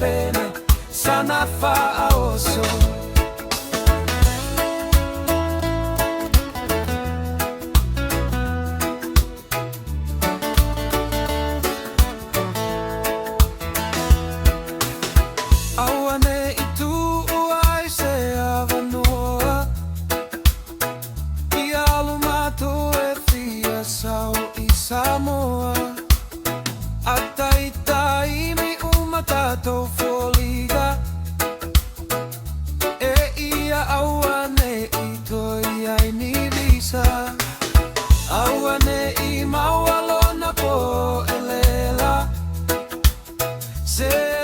pene sana fa oso. Awane itu uai se avanoa Ia lumato e fia sau I Samoa Atai taimi umatato foliga E ia awane ito iai ni visa Awane I maualona po elela Se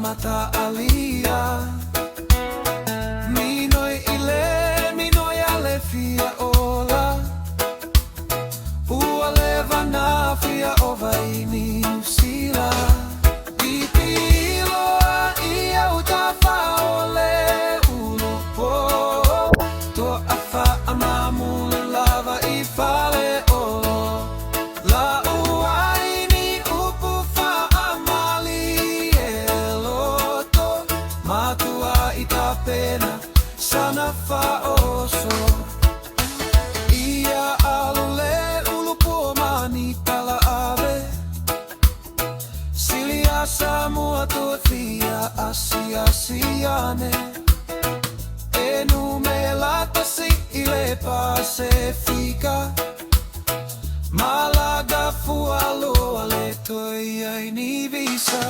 mata alia minoi ale fia ola ua leva na fia ova I New Zealand Pipi iloa ia uta fa ole ulupo to afa amamule lava I fale olo la matua ita pena sana fa oso Ia alule ulupo mani pala ave Silia Samoa to fia asiane Enumelatasi ile Pasifika Malaga fualoa le toi ai ni visa